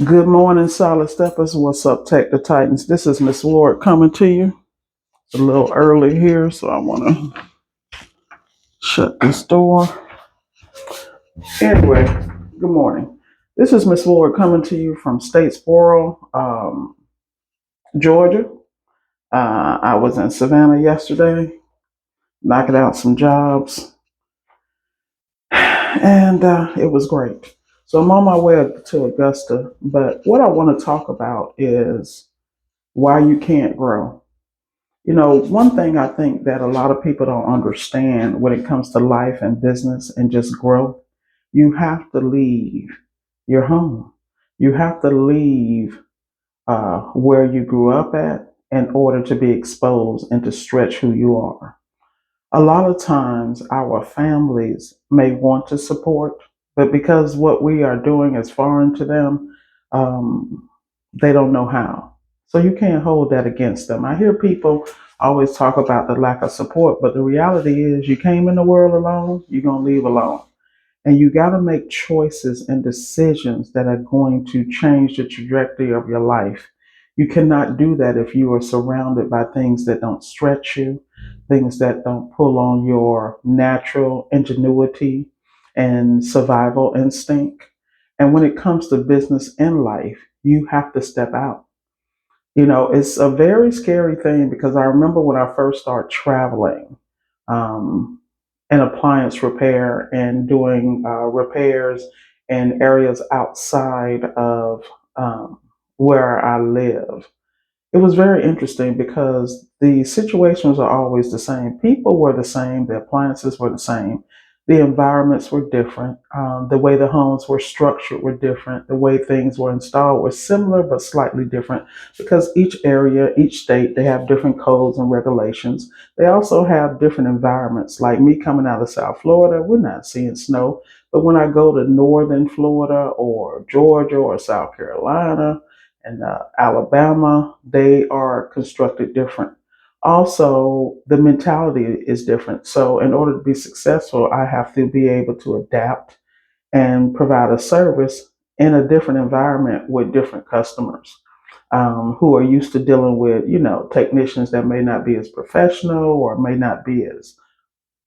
Good morning, Solid Steppers. What's up, Tech the Titans? This is Miss Ward coming to you. It's a little early here, so I want to shut this door. Anyway, good morning. This is Miss Ward coming to you from Statesboro, Georgia. I was in Savannah yesterday, knocking out some jobs, and it was great. So I'm on my way to Augusta, but what I want to talk about is why you can't grow. You know, one thing I think that a lot of people don't understand when it comes to life and business and just growth, you have to leave your home. You have to leave where you grew up at in order to be exposed and to stretch who you are. A lot of times, our families may want to support, but because what we are doing is foreign to them, they don't know how. So you can't hold that against them. I hear people always talk about the lack of support, but the reality is you came in the world alone, you're going to leave alone. And you got to make choices and decisions that are going to change the trajectory of your life. You cannot do that if you are surrounded by things that don't stretch you, things that don't pull on your natural ingenuity and survival instinct. And when it comes to business and life, you have to step out. You know, it's a very scary thing because I remember when I first started traveling um, in appliance repair and doing repairs in areas outside of where I live. It was very interesting because the situations are always the same. People were the same, the appliances were the same, the environments were different, the way the homes were structured were different, the way things were installed were similar but slightly different because each area, each state, they have different codes and regulations. They also have different environments. Like me coming out of South Florida, we're not seeing snow, but when I go to northern Florida or Georgia or South Carolina, and Alabama, they are constructed different. Also, the mentality is different. So, in order to be successful, I have to be able to adapt and provide a service in a different environment with different customers who are used to dealing with, you know, technicians that may not be as professional or may not be as,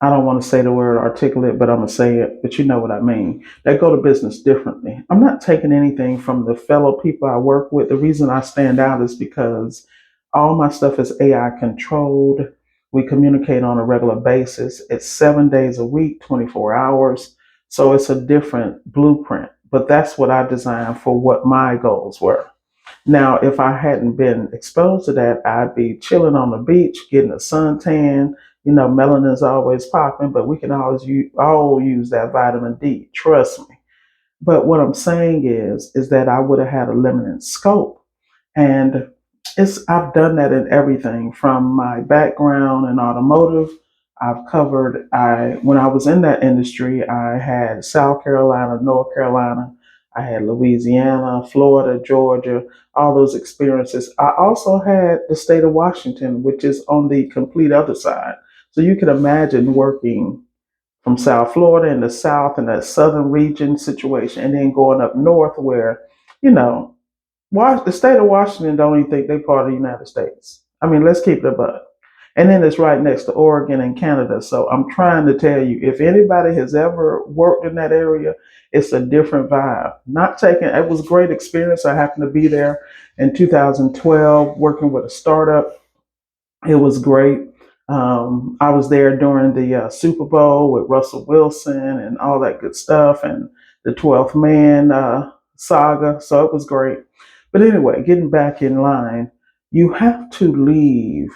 I don't want to say the word articulate, but I'm going to say it, but you know what I mean. They go to business differently. I'm not taking anything from the fellow people I work with. The reason I stand out is because all my stuff is AI controlled. We communicate on a regular basis. It's 7 days a week, 24 hours. So it's a different blueprint. But that's what I designed for what my goals were. Now, if I hadn't been exposed to that, I'd be chilling on the beach, getting a suntan. You know, melanin is always popping, but we can all use that vitamin D. Trust me. But what I'm saying is that I would have had a limited scope, and I've done that in everything from my background in automotive. I've covered. I When I was in that industry, I had South Carolina, North Carolina, I had Louisiana, Florida, Georgia, all those experiences. I also had the state of Washington, which is on the complete other side. So you can imagine working from South Florida in the South in that southern region situation, and then going up north where, you know, the state of Washington don't even think they part of the United States. I mean, let's keep it a buck. And then it's right next to Oregon and Canada. So I'm trying to tell you, if anybody has ever worked in that area, it's a different vibe. Not taking, it was a great experience. I happened to be there in 2012 working with a startup. It was great. I was there during the Super Bowl with Russell Wilson and all that good stuff, and the 12th Man saga. So it was great. But anyway, getting back in line, you have to leave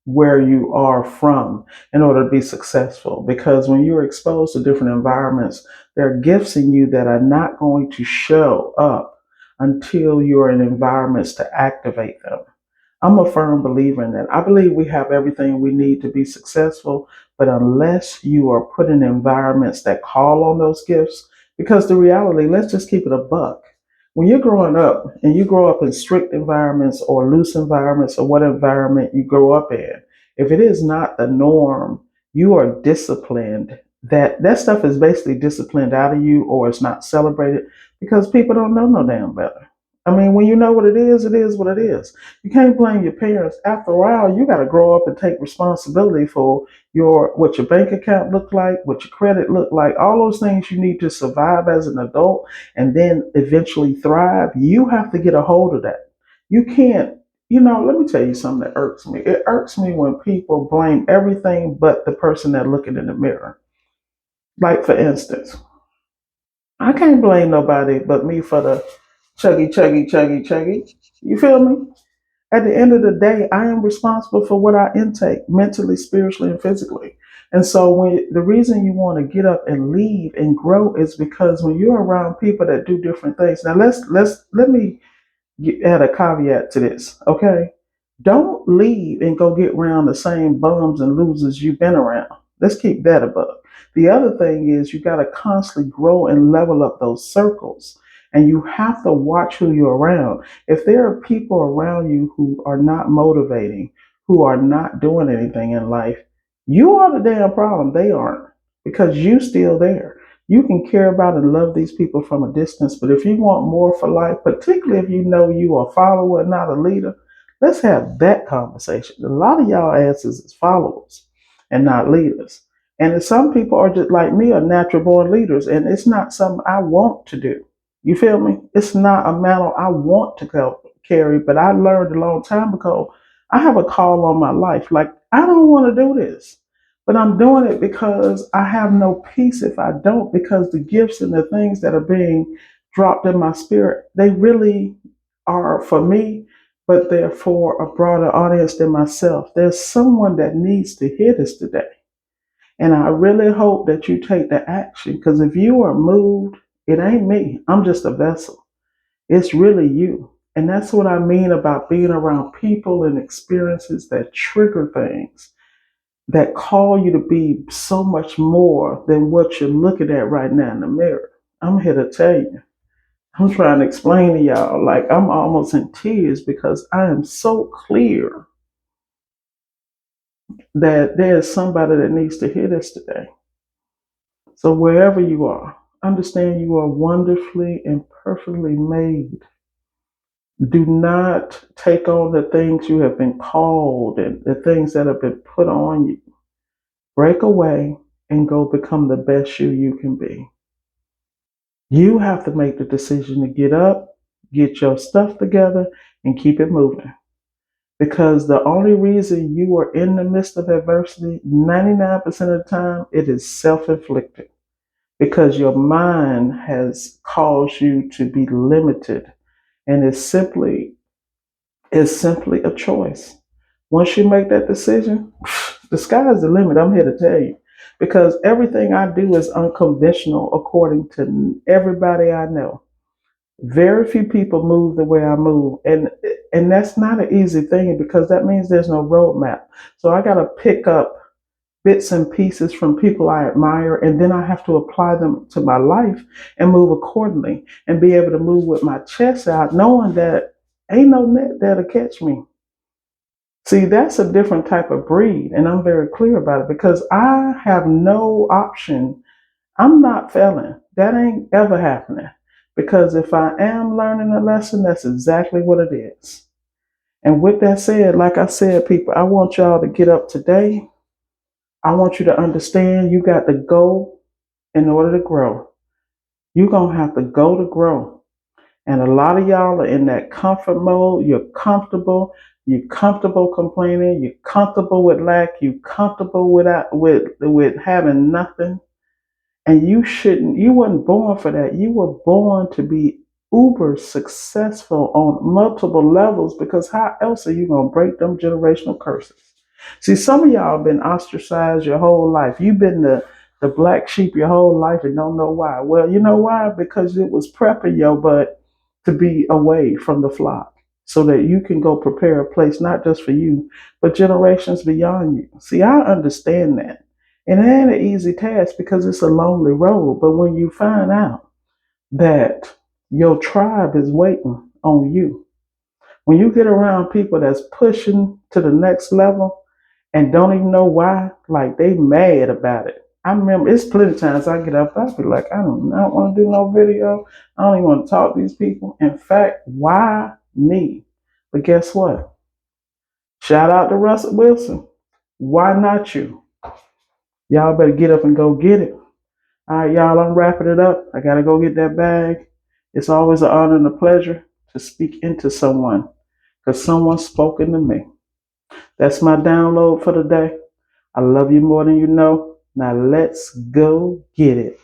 where you are from in order to be successful. Because when you're exposed to different environments, there are gifts in you that are not going to show up until you're in environments to activate them. I'm a firm believer in that. I believe we have everything we need to be successful, but unless you are put in environments that call on those gifts, because the reality, let's just keep it a buck. When you're growing up and you grow up in strict environments or loose environments or what environment you grow up in, if it is not the norm, you are disciplined. That stuff is basically disciplined out of you or it's not celebrated because people don't know no damn better. I mean, when you know what it is what it is. You can't blame your parents. After a while, you got to grow up and take responsibility for what your bank account look like, what your credit look like, all those things you need to survive as an adult and then eventually thrive. You have to get a hold of that. You can't, let me tell you something that irks me. It irks me when people blame everything but the person that looking in the mirror. Like for instance, I can't blame nobody but me for the chuggy, chuggy, chuggy, chuggy. You feel me? At the end of the day, I am responsible for what I intake mentally, spiritually, and physically. And so, when the reason you want to get up and leave and grow is because when you're around people that do different things. Now, let me add a caveat to this, okay? Don't leave and go get around the same bums and losers you've been around. Let's keep that above. The other thing is you got to constantly grow and level up those circles. And you have to watch who you're around. If there are people around you who are not motivating, who are not doing anything in life, you are the damn problem. They aren't because you still there. You can care about and love these people from a distance, but if you want more for life, particularly if you know you are a follower and not a leader, let's have that conversation. A lot of y'all asses is followers and not leaders. And some people are just like me, are natural born leaders, and it's not something I want to do. You feel me? It's not a mantle I want to carry, but I learned a long time ago. I have a call on my life. Like, I don't want to do this, but I'm doing it because I have no peace if I don't, because the gifts and the things that are being dropped in my spirit, they really are for me, but they're for a broader audience than myself. There's someone that needs to hear this today. And I really hope that you take the action because if you are moved, it ain't me. I'm just a vessel. It's really you. And that's what I mean about being around people and experiences that trigger things, that call you to be so much more than what you're looking at right now in the mirror. I'm here to tell you. I'm trying to explain to y'all, like I'm almost in tears because I am so clear that there's somebody that needs to hear this today. So wherever you are, understand you are wonderfully and perfectly made. Do not take on the things you have been called and the things that have been put on you. Break away and go become the best you can be. You have to make the decision to get up, get your stuff together, and keep it moving. Because the only reason you are in the midst of adversity, 99% of the time, it is self-inflicted. Because your mind has caused you to be limited. And it's simply a choice. Once you make that decision, the sky's the limit. I'm here to tell you. Because everything I do is unconventional according to everybody I know. Very few people move the way I move. And that's not an easy thing because that means there's no roadmap. So I gotta pick up bits and pieces from people I admire, and then I have to apply them to my life and move accordingly and be able to move with my chest out, knowing that ain't no net that'll catch me. See, that's a different type of breed, and I'm very clear about it because I have no option. I'm not failing. That ain't ever happening. Because if I am learning a lesson, that's exactly what it is. And with that said, like I said, people, I want y'all to get up today. I want you to understand you got to go in order to grow. You're going to have to go to grow. And a lot of y'all are in that comfort mode. You're comfortable. You're comfortable complaining. You're comfortable with lack. You're comfortable with having nothing. And you wasn't born for that. You were born to be uber successful on multiple levels because how else are you going to break them generational curses? See, some of y'all have been ostracized your whole life. You've been the black sheep your whole life and don't know why. Well, you know why? Because it was prepping your butt to be away from the flock so that you can go prepare a place not just for you, but generations beyond you. See, I understand that. And it ain't an easy task because it's a lonely road. But when you find out that your tribe is waiting on you, when you get around people that's pushing to the next level and don't even know why, like they mad about it. I remember it's plenty of times I get up, I be like, I do not want to do no video. I don't even want to talk to these people. In fact, why me? But guess what? Shout out to Russell Wilson. Why not you? Y'all better get up and go get it. All right, y'all, I'm wrapping it up. I got to go get that bag. It's always an honor and a pleasure to speak into someone because someone's spoken to me. That's my download for the day. I love you more than you know. Now let's go get it.